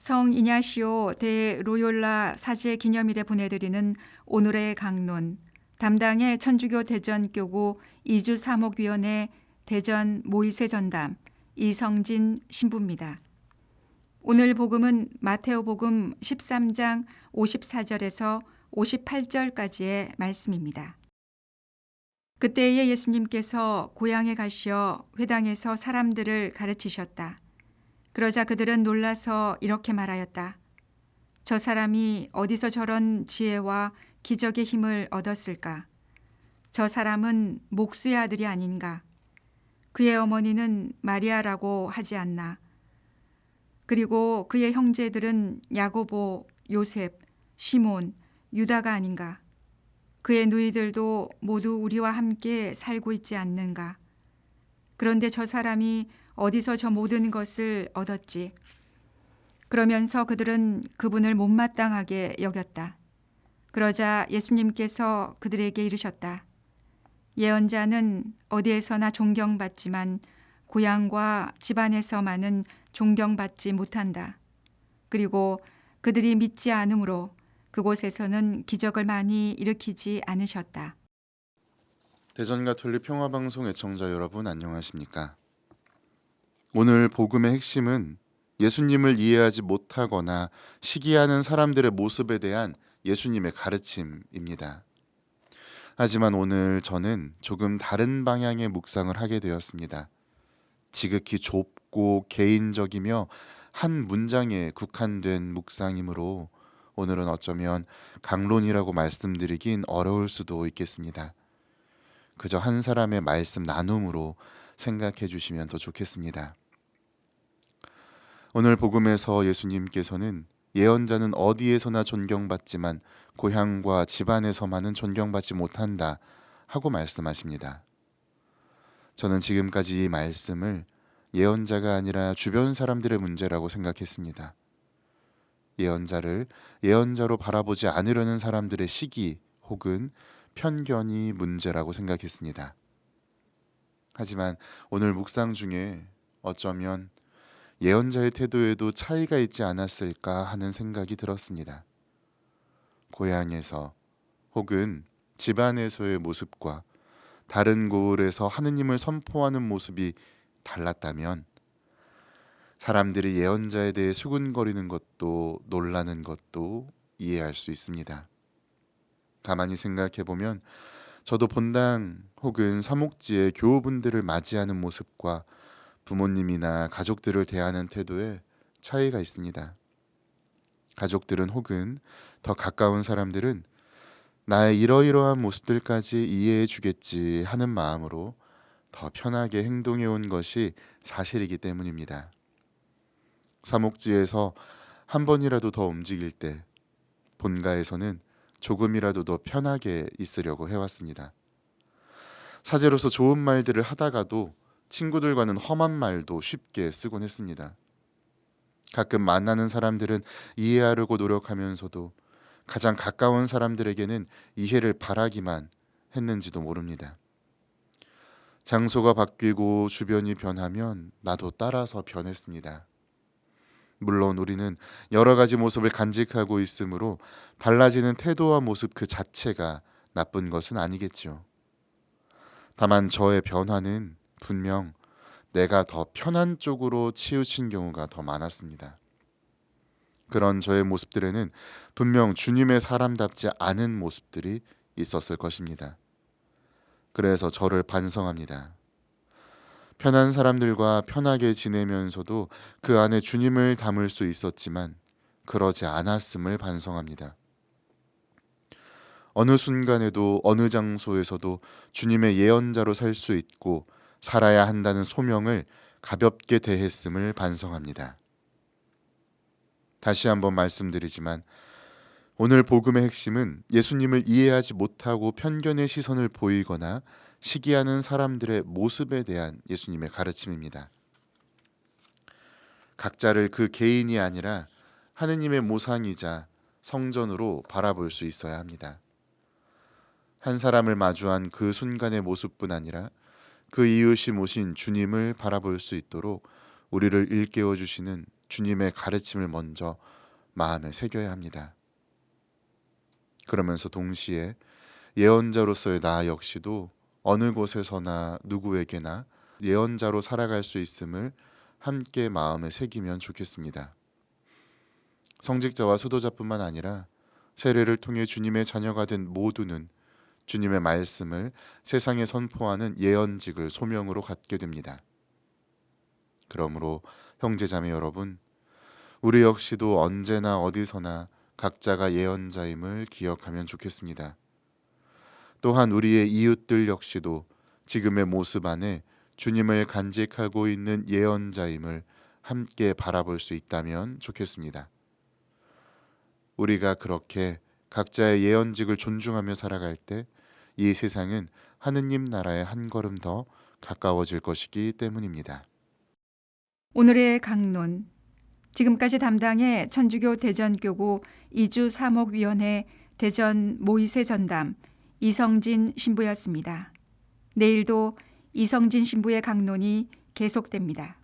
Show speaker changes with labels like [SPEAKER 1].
[SPEAKER 1] 성 이냐시오 대 로욜라 사제 기념일에 보내드리는 오늘의 강론, 담당의 천주교 대전교구 이주 사목위원회 대전 모이세 전담 이성진 신부입니다. 오늘 복음은 마테오 복음 13장 54절에서 58절까지의 말씀입니다. 그때에 예수님께서 고향에 가시어 회당에서 사람들을 가르치셨다. 그러자 그들은 놀라서 이렇게 말하였다. 저 사람이 어디서 저런 지혜와 기적의 힘을 얻었을까? 저 사람은 목수의 아들이 아닌가? 그의 어머니는 마리아라고 하지 않나? 그리고 그의 형제들은 야고보, 요셉, 시몬, 유다가 아닌가? 그의 누이들도 모두 우리와 함께 살고 있지 않는가? 그런데 저 사람이 어디서 저 모든 것을 얻었지? 그러면서 그들은 그분을 못마땅하게 여겼다. 그러자 예수님께서 그들에게 이르셨다. 예언자는 어디에서나 존경받지만 고향과 집안에서만은 존경받지 못한다. 그리고 그들이 믿지 않으므로 그곳에서는 기적을 많이 일으키지 않으셨다.
[SPEAKER 2] 대전가톨릭 평화방송 애청자 여러분 안녕하십니까? 오늘 복음의 핵심은 예수님을 이해하지 못하거나 시기하는 사람들의 모습에 대한 예수님의 가르침입니다. 하지만 오늘 저는 조금 다른 방향의 묵상을 하게 되었습니다. 지극히 좁고 개인적이며 한 문장에 국한된 묵상이므로 오늘은 어쩌면 강론이라고 말씀드리긴 어려울 수도 있겠습니다. 그저 한 사람의 말씀 나눔으로 생각해 주시면 더 좋겠습니다. 오늘 복음에서 예수님께서는 예언자는 어디에서나 존경받지만 고향과 집안에서만은 존경받지 못한다 하고 말씀하십니다. 저는 지금까지 이 말씀을 예언자가 아니라 주변 사람들의 문제라고 생각했습니다. 예언자를 예언자로 바라보지 않으려는 사람들의 시기 혹은 편견이 문제라고 생각했습니다. 하지만 오늘 묵상 중에 어쩌면 예언자의 태도에도 차이가 있지 않았을까 하는 생각이 들었습니다. 고향에서 혹은 집안에서의 모습과 다른 고을에서 하느님을 선포하는 모습이 달랐다면 사람들이 예언자에 대해 수군거리는 것도 놀라는 것도 이해할 수 있습니다. 가만히 생각해 보면 저도 본당 혹은 사목지의 교우분들을 맞이하는 모습과 부모님이나 가족들을 대하는 태도에 차이가 있습니다. 가족들은 혹은 더 가까운 사람들은 나의 이러이러한 모습들까지 이해해 주겠지 하는 마음으로 더 편하게 행동해 온 것이 사실이기 때문입니다. 사목지에서 한 번이라도 더 움직일 때 본가에서는 조금이라도 더 편하게 있으려고 해왔습니다. 사제로서 좋은 말들을 하다가도 친구들과는 험한 말도 쉽게 쓰곤 했습니다. 가끔 만나는 사람들은 이해하려고 노력하면서도 가장 가까운 사람들에게는 이해를 바라기만 했는지도 모릅니다. 장소가 바뀌고 주변이 변하면 나도 따라서 변했습니다. 물론 우리는 여러 가지 모습을 간직하고 있으므로 달라지는 태도와 모습 그 자체가 나쁜 것은 아니겠죠. 다만 저의 변화는 분명 내가 더 편한 쪽으로 치우친 경우가 더 많았습니다. 그런 저의 모습들에는 분명 주님의 사람답지 않은 모습들이 있었을 것입니다. 그래서 저를 반성합니다. 편한 사람들과 편하게 지내면서도 그 안에 주님을 담을 수 있었지만 그러지 않았음을 반성합니다. 어느 순간에도 어느 장소에서도 주님의 예언자로 살 수 있고 살아야 한다는 소명을 가볍게 대했음을 반성합니다. 다시 한번 말씀드리지만 오늘 복음의 핵심은 예수님을 이해하지 못하고 편견의 시선을 보이거나 시기하는 사람들의 모습에 대한 예수님의 가르침입니다. 각자를 그 개인이 아니라 하느님의 모상이자 성전으로 바라볼 수 있어야 합니다. 한 사람을 마주한 그 순간의 모습뿐 아니라 그 이웃이 모신 주님을 바라볼 수 있도록 우리를 일깨워 주시는 주님의 가르침을 먼저 마음에 새겨야 합니다. 그러면서 동시에 예언자로서의 나 역시도 어느 곳에서나 누구에게나 예언자로 살아갈 수 있음을 함께 마음에 새기면 좋겠습니다. 성직자와 수도자뿐만 아니라 세례를 통해 주님의 자녀가 된 모두는 주님의 말씀을 세상에 선포하는 예언직을 소명으로 갖게 됩니다. 그러므로 형제자매 여러분, 우리 역시도 언제나 어디서나 각자가 예언자임을 기억하면 좋겠습니다. 또한 우리의 이웃들 역시도 지금의 모습 안에 주님을 간직하고 있는 예언자임을 함께 바라볼 수 있다면 좋겠습니다. 우리가 그렇게 각자의 예언직을 존중하며 살아갈 때 이 세상은 하느님 나라에 한 걸음 더 가까워질 것이기 때문입니다.
[SPEAKER 1] 오늘의 강론, 지금까지 담당의 천주교 대전교구 이주 사목위원회 대전 모이세 전담 이성진 신부였습니다. 내일도 이성진 신부의 강론이 계속됩니다.